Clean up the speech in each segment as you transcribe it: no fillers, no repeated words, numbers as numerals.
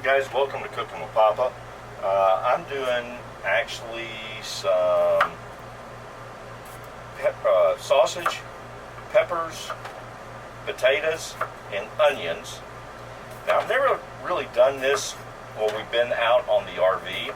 Guys, welcome to Cooking with Popa. I'm doing actually some sausage, peppers, potatoes, and onions. Now, I've never really done this while we've been out on the RV.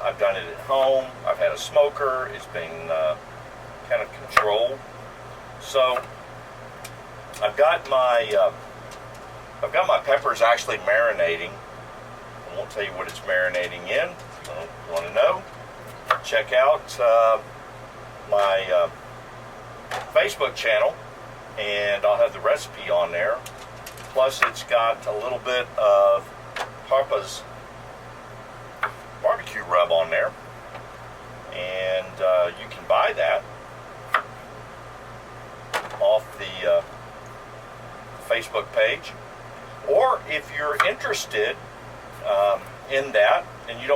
I've done it at home. I've had a smoker. It's been kind of controlled. So I've got my peppers actually marinating. I won't tell you what it's marinating in. If you want to know, check out my Facebook channel, and I'll have the recipe on there. Plus, it's got a little bit of Popa's barbecue rub on there, and you can buy that off the Facebook page. Or if you're interested in that, and you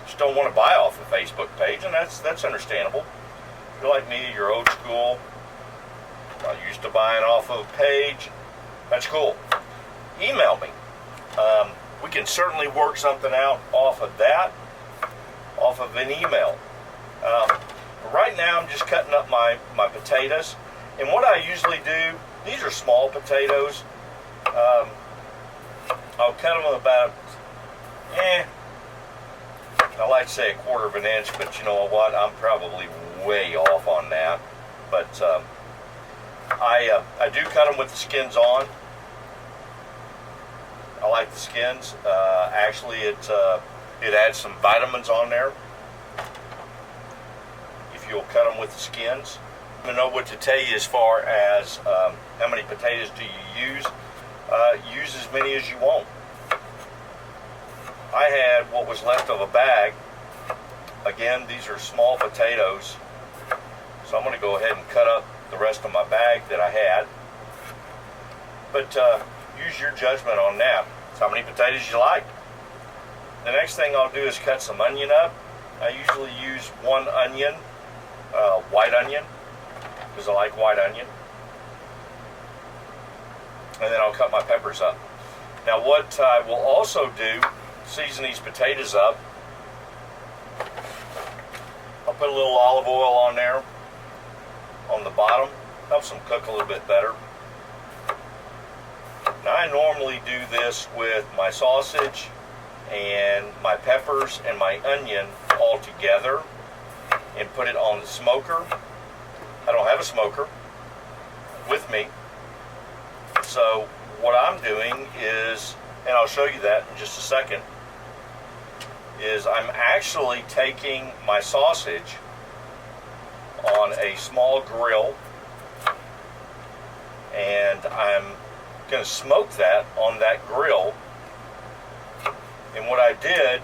just don't want to buy off the Facebook page, and that's understandable. If you're like me, you're old school, not used to buying off of a page, that's cool. Email me. We can certainly work something out off of that, off of an email. But right now, I'm just cutting up my potatoes, and what I usually do, these are small potatoes. I'll cut them about, I like to say 1/4 of an inch, but you know what, I'm probably way off on that. But I do cut them with the skins on. I like the skins. Actually, it adds some vitamins on there if you'll cut them with the skins. I don't know what to tell you as far as how many potatoes do you use. Use as many as you want. I had what was left of a bag. Again, these are small potatoes, so I'm going to go ahead and cut up the rest of my bag that I had. But use your judgment on that. It's how many potatoes you like. The next thing I'll do is cut some onion up. I usually use one onion, white onion, because I like white onion. And then I'll cut my peppers up. Now what I will also do, season these potatoes up, I'll put a little olive oil on there, on the bottom, helps them cook a little bit better. Now I normally do this with my sausage and my peppers and my onion all together and put it on the smoker. I don't have a smoker with me. So what I'm doing is, and I'll show you that in just a second, is I'm actually taking my sausage on a small grill and I'm going to smoke that on that grill. And what I did,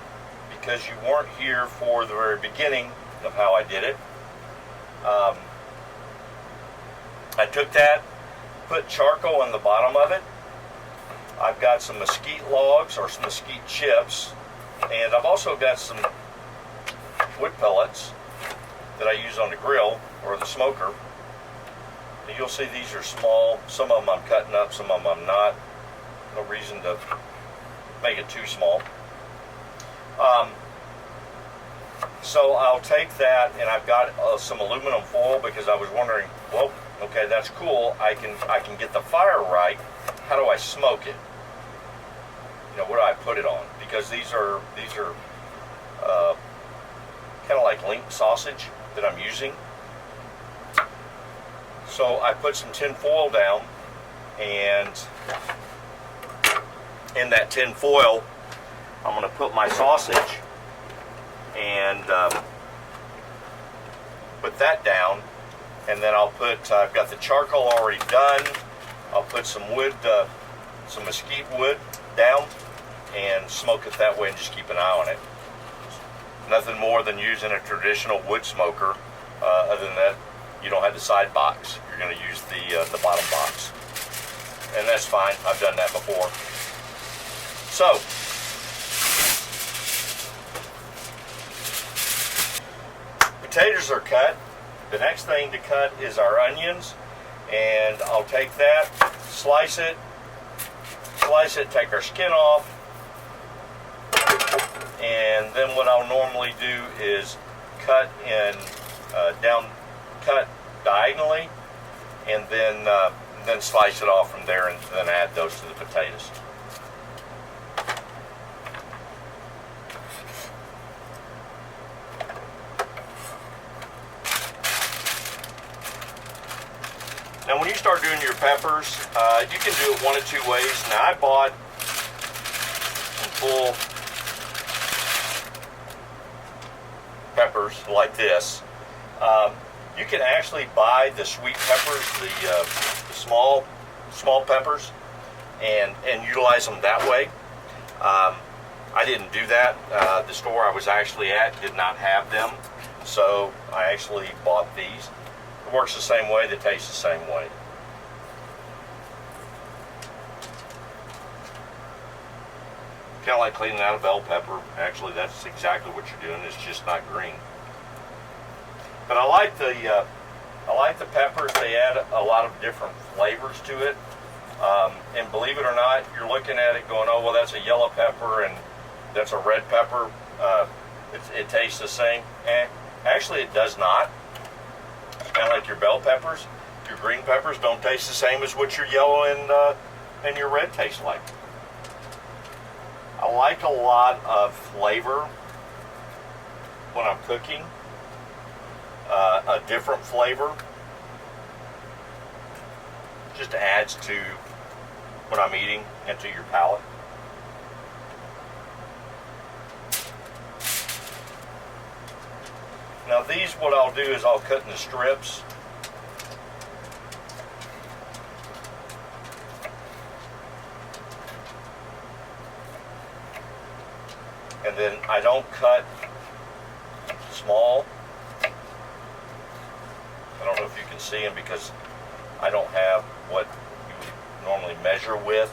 because you weren't here for the very beginning of how I did it, I took that, put charcoal on the bottom of it. I've got some mesquite logs or some mesquite chips, and I've also got some wood pellets that I use on the grill or the smoker. And you'll see these are small. Some of them I'm cutting up, some of them I'm not. No reason to make it too small. So I'll take that, and I've got some aluminum foil because I was wondering, well, okay, that's cool. I can get the fire right. How do I smoke it? You know, what do I put it on? Because these are kind of like link sausage that I'm using. So I put some tin foil down, and in that tin foil, I'm going to put my sausage and put that down. And then I'll put, I've got the charcoal already done. I'll put some wood, some mesquite wood down and smoke it that way and just keep an eye on it. Nothing more than using a traditional wood smoker. Other than that, you don't have the side box. You're going to use the bottom box. And that's fine. I've done that before. So, potatoes are cut. The next thing to cut is our onions, and I'll take that, slice it, take our skin off, And then what I'll normally do is cut cut diagonally, and then slice it off from there, and then add those to the potatoes. Now when you start doing your peppers, you can do it one of two ways. Now I bought some full peppers like this. You can actually buy the sweet peppers, the small peppers, and utilize them that way. I didn't do that. The store I was actually at did not have them, so I actually bought these. It works the same way, they taste the same way. Kind of like cleaning out a bell pepper. Actually, that's exactly what you're doing. It's just not green. But I like the peppers. They add a lot of different flavors to it. And believe it or not, you're looking at it going, oh, well, that's a yellow pepper and that's a red pepper. It tastes the same. And actually, it does not. It's kind of like your bell peppers. Your green peppers don't taste the same as what your yellow and your red taste like. I like a lot of flavor when I'm cooking. A different flavor just adds to what I'm eating and to your palate. Now these, what I'll do is I'll cut into strips. And then I don't cut small. I don't know if you can see them because I don't have what you would normally measure with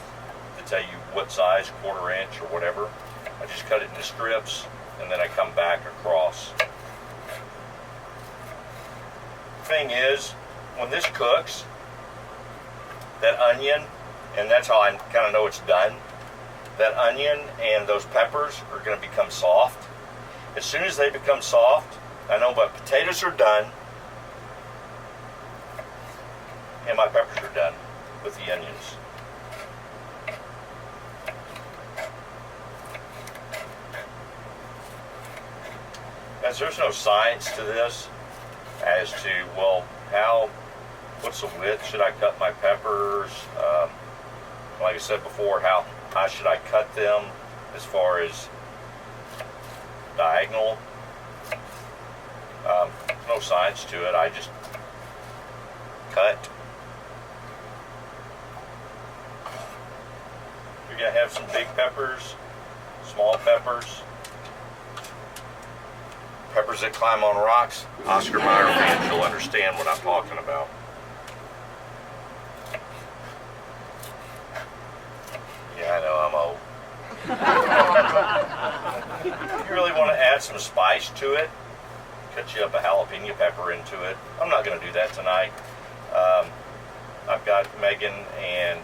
to tell you what size, 1/4 inch or whatever. I just cut it into strips and then I come back across. Thing is, when this cooks, that onion, and that's how I kind of know it's done, that onion and those peppers are going to become soft. As soon as they become soft, I know my potatoes are done and my peppers are done with the onions. As there's no science to this as to, well, what's the width should I cut my peppers? Like I said before, how should I cut them as far as diagonal? No science to it. I just cut. You're going to have some big peppers, small peppers, peppers that climb on rocks. Oscar Mayer fans, you'll understand what I'm talking about. Yeah, I know, I'm old. If you really want to add some spice to it, cut you up a jalapeno pepper into it. I'm not going to do that tonight. I've got Megan and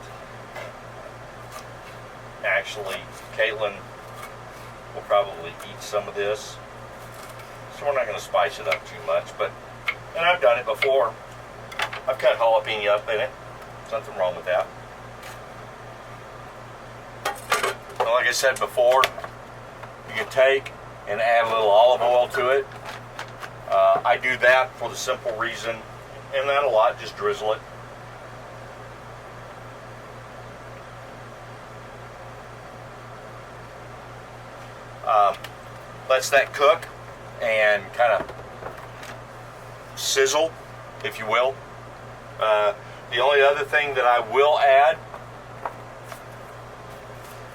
actually Caitlin will probably eat some of this. So we're not going to spice it up too much, and I've done it before. I've cut jalapeno up in it. There's nothing wrong with that. Well, like I said before, you can take and add a little olive oil to it. I do that for the simple reason, and not a lot, just drizzle it. Lets that cook and kind of sizzle, if you will. The only other thing that I will add,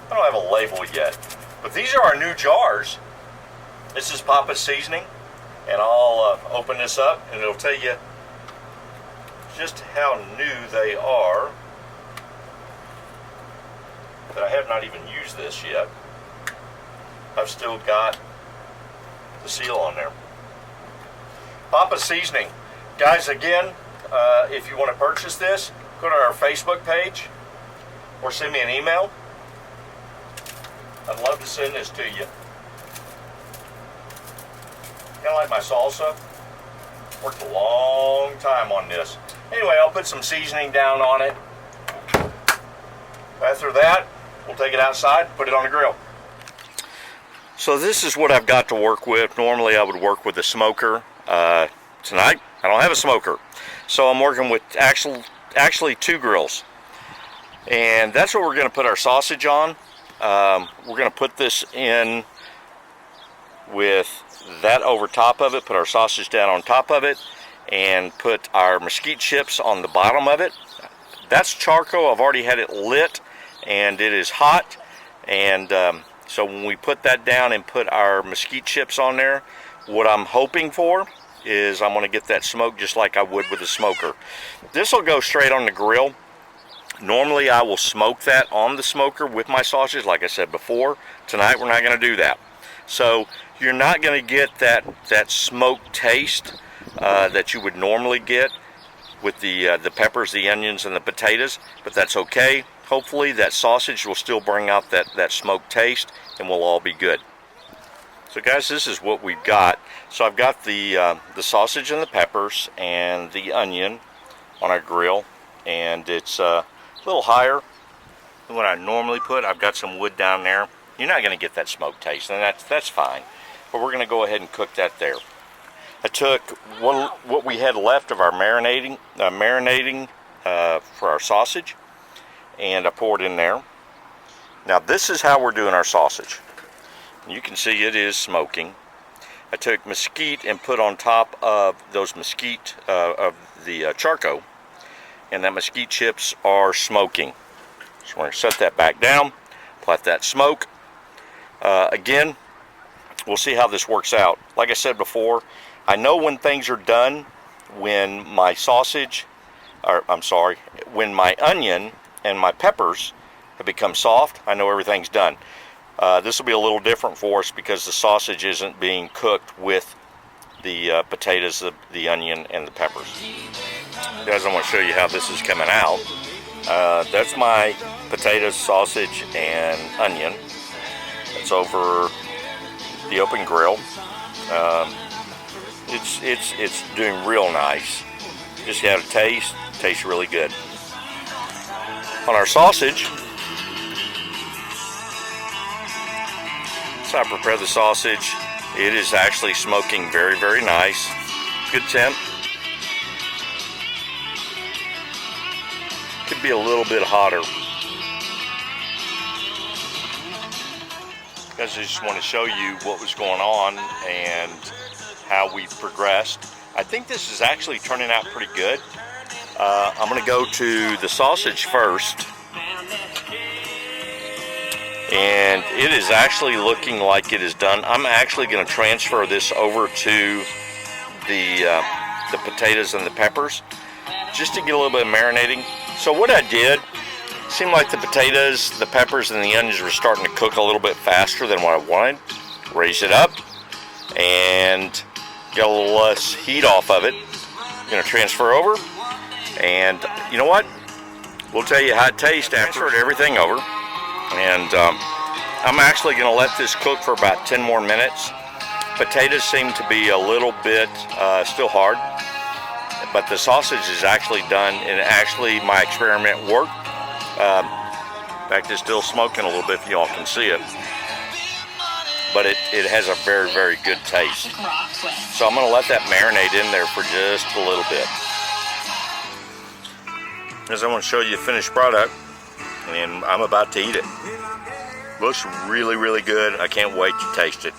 I don't have a label yet, but these are our new jars. This is Popa's seasoning, and I'll open this up and it'll tell you just how new they are. But I have not even used this yet. I've still got the seal on there. Popa's seasoning. Guys, again, if you want to purchase this, go to our Facebook page or send me an email. I'd love to send this to you. Kind of like my salsa. Worked a long time on this. Anyway, I'll put some seasoning down on it. After that, we'll take it outside, put it on the grill. So this is what I've got to work with. Normally I would work with a smoker. Tonight, I don't have a smoker. So I'm working with actually 2 grills. And that's what we're going to put our sausage on. We're going to put this in with that over top of it, put our sausage down on top of it, and put our mesquite chips on the bottom of it. That's charcoal. I've already had it lit and it is hot, and so when we put that down and put our mesquite chips on there, what I'm hoping for is I'm going to get that smoke just like I would with a smoker. This will go straight on the grill. Normally I will smoke that on the smoker with my sausage, like I said before. Tonight we're not going to do that. So you're not going to get that smoke taste that you would normally get with the peppers, the onions, and the potatoes, but that's okay. Hopefully that sausage will still bring out that smoke taste, and we'll all be good. So guys, this is what we've got. So I've got the sausage and the peppers and the onion on our grill, and it's a little higher than what I normally put. I've got some wood down there. You're not going to get that smoke taste, and that's fine. But we're going to go ahead and cook that there. I took what we had left of our marinating for our sausage, and I poured in there. Now this is how we're doing our sausage. You can see it is smoking. I took mesquite and put on top of those mesquite of the charcoal, and that mesquite chips are smoking. So we're going to set that back down, let that smoke. Again, we'll see how this works out. Like I said before, I know when things are done, when my when my onion and my peppers have become soft, I know everything's done. This will be a little different for us because the sausage isn't being cooked with the potatoes, the onion, and the peppers. Guys, I want to show you how this is coming out. That's my potatoes, sausage, and onion. It's over the open grill. It's doing real nice. Just got a taste. Tastes really good. On our sausage, so I prepare the sausage. It is actually smoking very, very nice. Good temp. Could be a little bit hotter. Guys, I just want to show you what was going on and how we progressed. I think this is actually turning out pretty good. I'm going to go to the sausage first, and it is actually looking like it is done. I'm actually going to transfer this over to the potatoes and the peppers just to get a little bit of marinating. So what I did, seemed like the potatoes, the peppers, and the onions were starting to cook a little bit faster than what I wanted. Raise it up and get a little less heat off of it. I'm going to transfer over, and you know what? We'll tell you how it tastes after transferred everything over. And I'm actually going to let this cook for about 10 more minutes. Potatoes seem to be a little bit still hard, but the sausage is actually done, and actually my experiment worked. In fact, it's still smoking a little bit if y'all can see it, but it has a very, very good taste. So I'm going to let that marinate in there for just a little bit. As I want to show you the finished product, and I'm about to eat it. Looks really, really good. I can't wait to taste it.